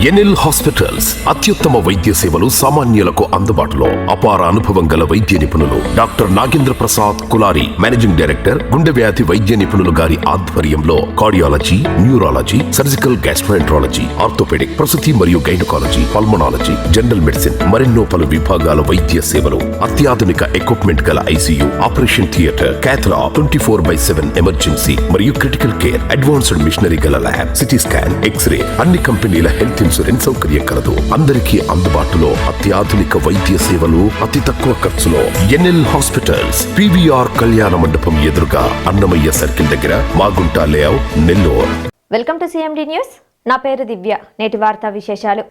NL hospitals అత్యుత్తమ వైద్య సేవలు సామాన్యులకు అందుబాటులో. అపార అనుభవం గల వైద్య నిపుణులు doctor Nagendra Prasad Kulari, managing director, గుండె వ్యాధి వైద్య నిపుణులు గారి ఆధ్వర్యంలో cardiology, neurology, surgical gastroenterology, orthopaedic, ప్రసూతి మరియు గైనకాలజీ, పల్మనాలజీ, జనరల్ మెడిసిన్ మరెన్నో పలు విభాగాల వైద్య సేవలు. అత్యాధునిక ఎక్విప్మెంట్ గల ఐసీయూ, ఆపరేషన్ థియేటర్, క్యాథ్లా, 24/7 ఎమర్జెన్సీ మరియు క్రిటికల్ కేర్, అడ్వాన్స్డ్ మిషనరీ గల ల్యాబ్, సిటీ స్కాన్, ఎక్స్రే, అన్ని కంపెనీల హెల్త్ ఇన్సూరెన్స్ సౌకర్యం కలదు. అందరికీ అందుబాటులో అత్యాధునిక వైద్య సేవలు అతి తక్కువ ఖర్చులో. ఎన్ఎల్ హాస్పిటల్స్, పీవీఆర్ కళ్యాణ మండపం ఎదురుగా, అన్నమయ్య సర్కిల్ దగ్గర, Magunta layout, Nellore. Welcome to CMD news. నా పేరు దివ్య. నేటి వార్తా విశేషాలు.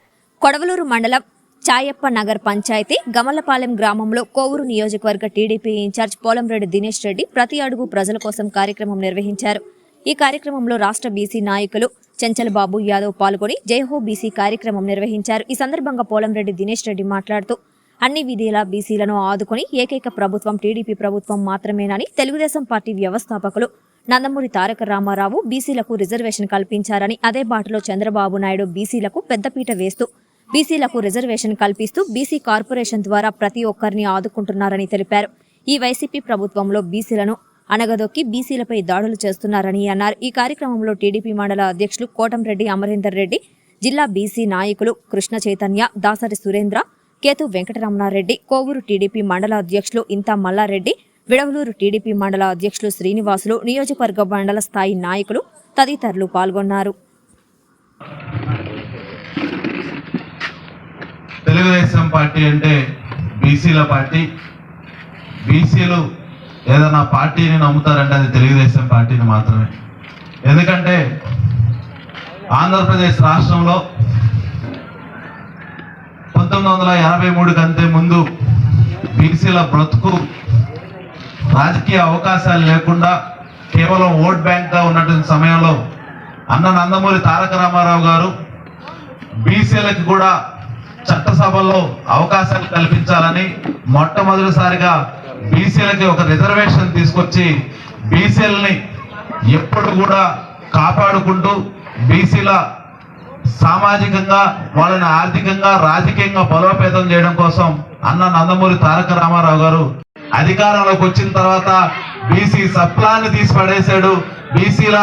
కొడవలూరు మండలం చాయప్ప నగర్ పంచాయతీ గమలపాలెం గ్రామంలో కోవూరు నియోజకవర్గ టీడీపీ ఇన్ఛార్జ్ పోలంరెడ్డి దినేష్ రెడ్డి ప్రతి అడుగు ప్రజల కోసం కార్యక్రమం నిర్వహించారు. ఈ కార్యక్రమంలో రాష్ట్ర బీసీ నాయకులు చెంచలబాబు యాదవ్ పాల్గొని జైహో బీసీ కార్యక్రమం నిర్వహించారు. ఈ సందర్భంగా పోలంరెడ్డి దినేష్ రెడ్డి మాట్లాడుతూ అన్ని విధేలా బీసీలను ఆదుకొని ఏకైక ప్రభుత్వం టీడీపీ ప్రభుత్వం మాత్రమేనని, తెలుగుదేశం పార్టీ వ్యవస్థాపకులు నందమూరి తారక రామారావు బీసీలకు రిజర్వేషన్ కల్పించారని, అదే బాటలో చంద్రబాబు నాయుడు బీసీలకు పెద్దపీట వేస్తూ బీసీలకు రిజర్వేషన్ కల్పిస్తూ బీసీ కార్పొరేషన్ ద్వారా ప్రతి ఒక్కరిని ఆదుకుంటున్నారని తెలిపారు. ఈ వైసీపీ ప్రభుత్వంలో బీసీలను అనగదొక్కి బీసీలపై దాడులు చేస్తున్నారని అన్నారు. ఈ కార్యక్రమంలో టీడీపీ మండల అధ్యక్షులు కోటంరెడ్డి అమరేందర్ రెడ్డి, జిల్లా బీసీ నాయకులు కృష్ణ చైతన్య, దాసరి సురేంద్ర, కేతు వెంకటరమణారెడ్డి, కోవూరు టీడీపీ మండల అధ్యక్షులు ఇంతా మల్లారెడ్డి, విడవలూరు టీడీపీ మండల అధ్యక్షులు శ్రీనివాసులు, నియోజకవర్గ మండల స్థాయి నాయకులు తదితరులు పాల్గొన్నారు. తెలుగుదేశం పార్టీ అంటే బీసీల పార్టీ. బీసీలు ఏదైనా పార్టీని నమ్ముతారంటే అది తెలుగుదేశం పార్టీని మాత్రమే. ఎందుకంటే ఆంధ్రప్రదేశ్ రాష్ట్రంలో 1983 కంటే ముందు బీసీల బ్రతుకు రాజకీయ అవకాశాలు లేకుండా కేవలం ఓట్ బ్యాంక్గా ఉన్నటువంటి సమయంలో అన్న నందమూరి తారక రామారావు గారు బీసీలకు కూడా చట్టసభల్లో అవకాశాలు కల్పించాలని మొట్టమొదటిసారిగా బీసీలకి ఒక రిజర్వేషన్ తీసుకొచ్చి బీసీలని ఎప్పుడు కూడా కాపాడుకుంటూ బీసీల సామాజికంగా, వాళ్ళని ఆర్థికంగా, రాజకీయంగా బలోపేతం చేయడం కోసం అన్న నందమూరి తారక రామారావు గారు అధికారంలోకి వచ్చిన తర్వాత బీసీ సప్లాన్ని తీసి పడేశాడు. బీసీల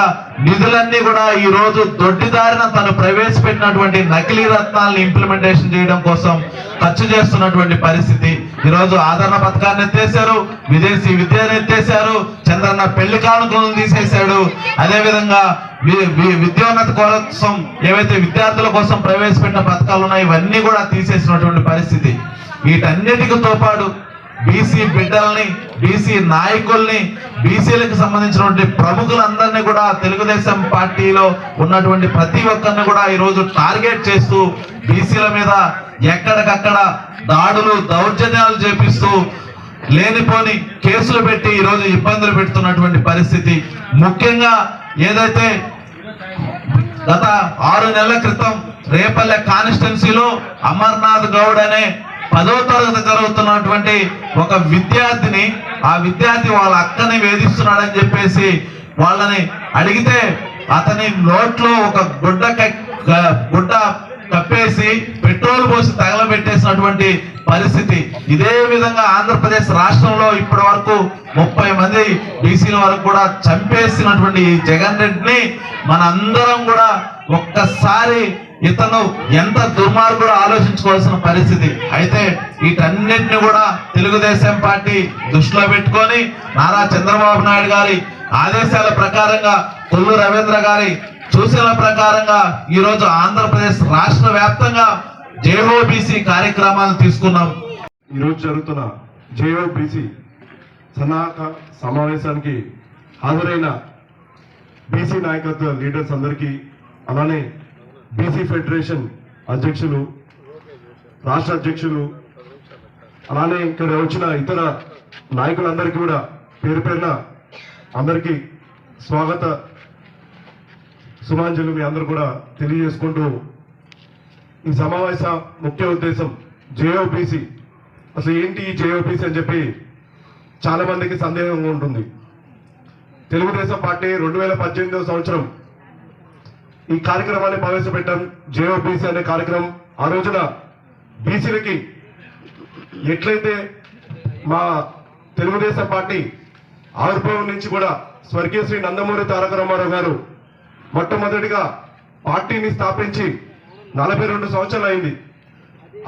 నిధులన్నీ కూడా ఈ రోజు దొడ్డిదారిన తను ప్రవేశపెట్టినటువంటి నకిలీ రత్నాలను ఇంప్లిమెంటేషన్ చేయడం కోసం ఖర్చు చేస్తున్నటువంటి పరిస్థితి. ఈరోజు ఆదరణ పథకాన్ని ఎత్తేశారు, విదేశీ విద్యను ఎత్తేశారు, చంద్రన్న పెళ్లి కానుకలను తీసేశాడు. అదేవిధంగా విద్యోన్నత కోసం ఏవైతే విద్యార్థుల కోసం ప్రవేశపెట్టిన పథకాలు ఉన్నాయో ఇవన్నీ కూడా తీసేసినటువంటి పరిస్థితి. వీటన్నిటితో పాటు బీసీ బిడ్డల్ని, బీసీ నాయకుల్ని, బీసీలకు సంబంధించినటువంటి ప్రముఖులందరినీ కూడా తెలుగుదేశం పార్టీలో ఉన్నటువంటి ప్రతి ఒక్కరిని కూడా ఈరోజు టార్గెట్ చేస్తూ బీసీల మీద ఎక్కడికక్కడ దాడులు, దౌర్జన్యాలు చేపిస్తూ లేనిపోని కేసులు పెట్టి ఈరోజు ఇబ్బందులు పెడుతున్నటువంటి పరిస్థితి. ముఖ్యంగా ఏదైతే గత 6 నెలల క్రితం రేపల్లె కాన్స్టిట్యున్సీలో అమర్నాథ్ గౌడ్ అనే 10వ తరగతి చదువుతున్నటువంటి ఒక విద్యార్థిని, ఆ విద్యార్థి వాళ్ళ అక్కని వేధిస్తున్నాడని చెప్పేసి వాళ్ళని అడిగితే అతని నోట్లో ఒక గుడ్డ కప్పేసి పెట్రోల్ పోసి తగలబెట్టేసినటువంటి పరిస్థితి. ఇదే విధంగా ఆంధ్రప్రదేశ్ రాష్ట్రంలో ఇప్పటి వరకు 30 మంది బీసీల వరకు కూడా చంపేసినటువంటి జగన్ రెడ్డిని మనందరం కూడా ఒక్కసారి ఇతను ఎంత దుర్మార్గుడు ఆలోచించుకోవాల్సిన పరిస్థితి. అయితే వీటన్నిటిని కూడా తెలుగుదేశం పార్టీ దృష్టిలో పెట్టుకొని నారా చంద్రబాబు నాయుడు గారి ఆదేశాల ప్రకారంగా, కొల్లు రవీంద్ర గారి సూచనల ప్రకారంగా ఈరోజు ఆంధ్రప్రదేశ్ రాష్ట్ర వ్యాప్తంగా జేఓబీసీ కార్యక్రమాలను తీసుకున్నాం. ఈరోజు జరుగుతున్న జేఓబీసీ సన్నాహక సమావేశానికి హాజరైన బీసీ నాయకత్వ లీడర్స్ అందరికీ, అలానే బీసీ ఫెడరేషన్ అధ్యక్షులు, రాష్ట్ర అధ్యక్షులు, అలానే ఇక్కడ వచ్చిన ఇతర నాయకులందరికీ కూడా పేరు పేరున అందరికీ స్వాగత సుమాంజలు మీ అందరూ కూడా తెలియజేసుకుంటూ, ఈ సమావేశ ముఖ్య ఉద్దేశం జేఓబీసీ. అసలు ఏంటి ఈ జేఓబీసీ అని చెప్పి చాలా మందికి సందేహంగా ఉంటుంది. తెలుగుదేశం పార్టీ 2018వ సంవత్సరం ఈ కార్యక్రమాన్ని ప్రవేశపెట్టాం. జేఓబీసీ అనే కార్యక్రమం ఆ రోజున బీసీలకి ఎట్లయితే మా తెలుగుదేశం పార్టీ ఆవిర్భావం నుంచి కూడా స్వర్గీయ శ్రీ నందమూరి తారక రామారావు గారు మొట్టమొదటిగా పార్టీని స్థాపించి 42 సంవత్సరాలు అయింది.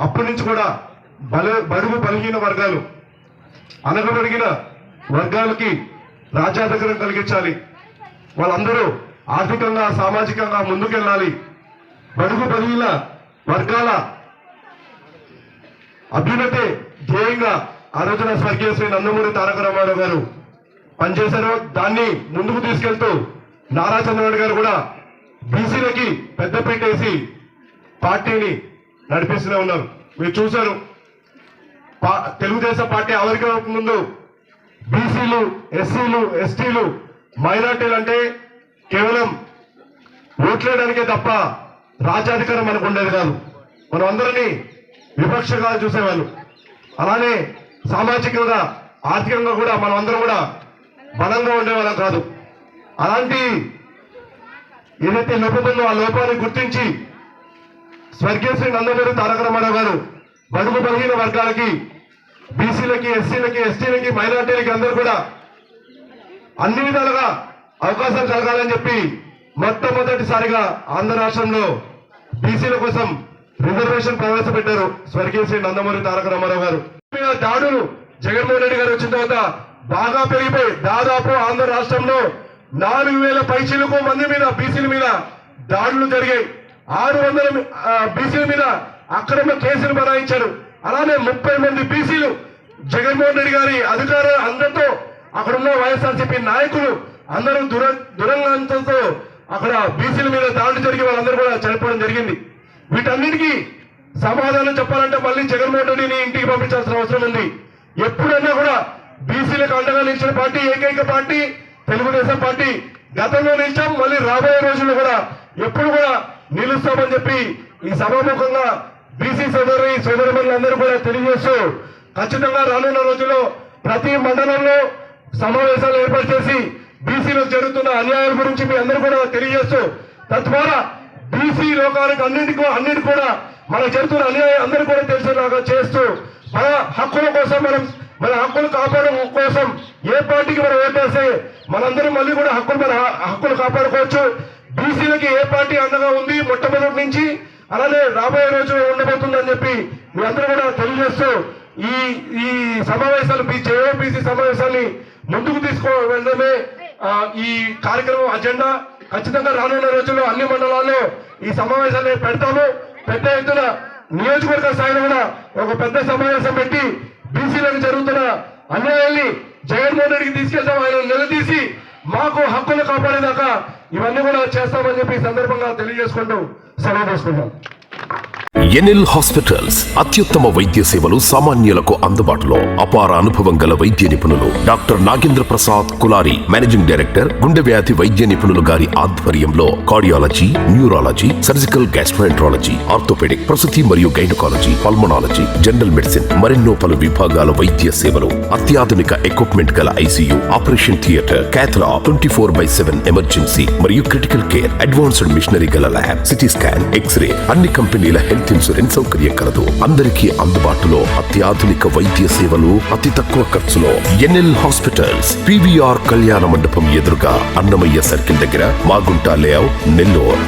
అప్పటి నుంచి కూడా బడుగు బలహీన వర్గాలు, అనగబడిగిన వర్గాలకి రాజ్యాధికారం కలిగించాలి, వాళ్ళందరూ ఆర్థికంగా సామాజికంగా ముందుకెళ్ళాలి, బడుగు బలహీన వర్గాల అభ్యున్నతి ధ్యేయంగా ఆ రోజున స్వర్గీయ శ్రీ నందమూరి తారక రామారావు గారు పనిచేశారు. దాన్ని ముందుకు తీసుకెళ్తూ నారా చంద్రబాబు గారు కూడా బీసీలకి పెద్దపీట వేసి పార్టీని నడిపిస్తూనే ఉన్నారు. మీరు చూశారు, తెలుగుదేశం పార్టీ ఆవిర్భావం ముందు బీసీలు, ఎస్సీలు, ఎస్టీలు, మైనార్టీలు అంటే కేవలం ఓట్లేయడానికే తప్ప రాజ్యాధికారం మనకు ఉండేది కాదు. మనం అందరినీ విపక్షగా చూసేవాళ్ళు. అలానే సామాజికంగా ఆర్థికంగా కూడా మనం అందరం కూడా బలంగా ఉండేవాళ్ళం కాదు. అలాంటి ఏదైతే లోపం ఉందో ఆ లోపాన్ని గుర్తించి స్వర్గీయ శ్రీ నందమూరి తారక రామారావు గారు బడుగు బలహీన వర్గాలకి, బీసీలకి, ఎస్సీలకి, ఎస్టీలకి, మైనార్టీలకి అందరూ కూడా అన్ని విధాలుగా అవకాశాలు కలగాలని చెప్పి మొట్టమొదటిసారిగా ఆంధ్ర రాష్ట్రంలో బీసీల కోసం రిజర్వేషన్ ప్రవేశపెట్టారు స్వర్గీయ శ్రీ నందమూరి తారక రామారావు గారు. దాడులు జగన్మోహన్ రెడ్డి గారు వచ్చిన తర్వాత బాగా పెరిగిపోయి దాదాపు ఆంధ్ర రాష్ట్రంలో 4,000 పైచిలకు మంది మీద బీసీల మీద దాడులు జరిగాయి. 600 బీసీల మీద అక్రమ కేసులు బనాయించారు. అలానే 30 మంది బీసీలు జగన్మోహన్ రెడ్డి గారి అధికారులు అందరితో అక్కడున్న వైఎస్ఆర్సీపీ నాయకులు అందరూ దురంగంతో అక్కడ బీసీల మీద దాడులు జరిగి వాళ్ళందరూ కూడా చనిపోవడం జరిగింది. వీటన్నిటికీ సమాధానం చెప్పాలంటే మళ్ళీ జగన్మోహన్ రెడ్డిని ఇంటికి పంపించాల్సిన అవసరం ఉంది. ఎప్పుడన్నా కూడా బీసీలకు అండగా నిలిచిన పార్టీ ఏకైక పార్టీ తెలుగుదేశం పార్టీ. గతంలో నిలిచాం, మళ్ళీ రాబోయే రోజుల్లో కూడా ఎప్పుడు కూడా నిలుస్తామని చెప్పి ఈ సభాముఖంగా బీసీ సోదరులందరూ కూడా తెలియజేస్తూ ఖచ్చితంగా రానున్న రోజుల్లో ప్రతి మండలంలో సమావేశాలు ఏర్పాటు చేసి బీసీలకు జరుగుతున్న అన్యాయాల గురించి మీ అందరూ కూడా తెలియజేస్తూ తద్వారా బీసీ లోకానికి అన్నిటి కూడా మనకు జరుగుతున్న అన్యాయం అందరూ కూడా తెలిసేలాగా చేస్తూ మన హక్కుల కోసం మన హక్కులు కాపాడడం కోసం ఏ పార్టీకి మనం ఓటేస్తే మనందరం మళ్ళీ కూడా మన హక్కులు కాపాడుకోవచ్చు. బీసీలకి ఏ పార్టీ అండగా ఉంది మొట్టమొదటి నుంచి, అలానే రాబోయే రోజు ఉండబోతుందని చెప్పి మీ అందరూ కూడా తెలియజేస్తూ ఈ సమావేశాలు జేఓబీసీ సమావేశాన్ని ముందుకు వెళ్ళడమే ఈ కార్యక్రమం అజెండా. ఖచ్చితంగా రానున్న రోజుల్లో అన్ని మండలాల్లో ఈ సమావేశాన్ని పెడతాము. పెద్ద ఎత్తున నియోజకవర్గ స్థాయిలో కూడా ఒక పెద్ద సమావేశం పెట్టి బీసీలకు జరుగుతున్న అన్యాయాన్ని జగన్మోహన్ రెడ్డికి తీసుకెళ్తాం. ఆయన నిలదీసి మాకు హక్కులు కాపాడేదాకా ఇవన్నీ కూడా చేస్తామని చెప్పి ఈ సందర్భంగా తెలియజేసుకుంటూ సెలవు తీసుకుంటాం. ఎన్ఎల్ హాస్పిటల్స్ అత్యుత్తమ వైద్య సేవలు సామాన్యులకు అందుబాటులో. అపార అనుభవం గల వైద్య నిపుణులు doctor Nagendra Prasad Kulari, managing director, గుండె వ్యాధి వైద్య నిపుణులు గారి ఆధ్వర్యంలో cardiology, neurology, surgical gastroenterology, orthopaedic, ప్రసూతి మరియు గైనకాలజీ, పల్మనాలజీ, జనరల్ మెడిసిన్ మరెన్నో పలు విభాగాల వైద్య సేవలు. అత్యాధునిక ఎక్విప్మెంట్ గల ఐసీయూ, ఆపరేషన్ థియేటర్, క్యాథ్లా, 24/7 ఎమర్జెన్సీ మరియు క్రిటికల్ కేర్, అడ్వాన్స్డ్ మిషనరీ గల ల్యాబ్, సిటీ స్కాన్, ఎక్స్రే, అన్ని కంపెనీల హెల్త్ ఇన్సూరెన్స్ సౌకర్యం కలదు. అందరికీ అందుబాటులో అత్యాధునిక వైద్య సేవలు అతి తక్కువ ఖర్చులో. ఎన్ఎల్ హాస్పిటల్స్, పివిఆర్ కళ్యాణ మండపం ఎదురుగా, అన్నమయ్య సర్కిల్ దగ్గర, మాగుంట లేఅవుట్, నెల్లూరు.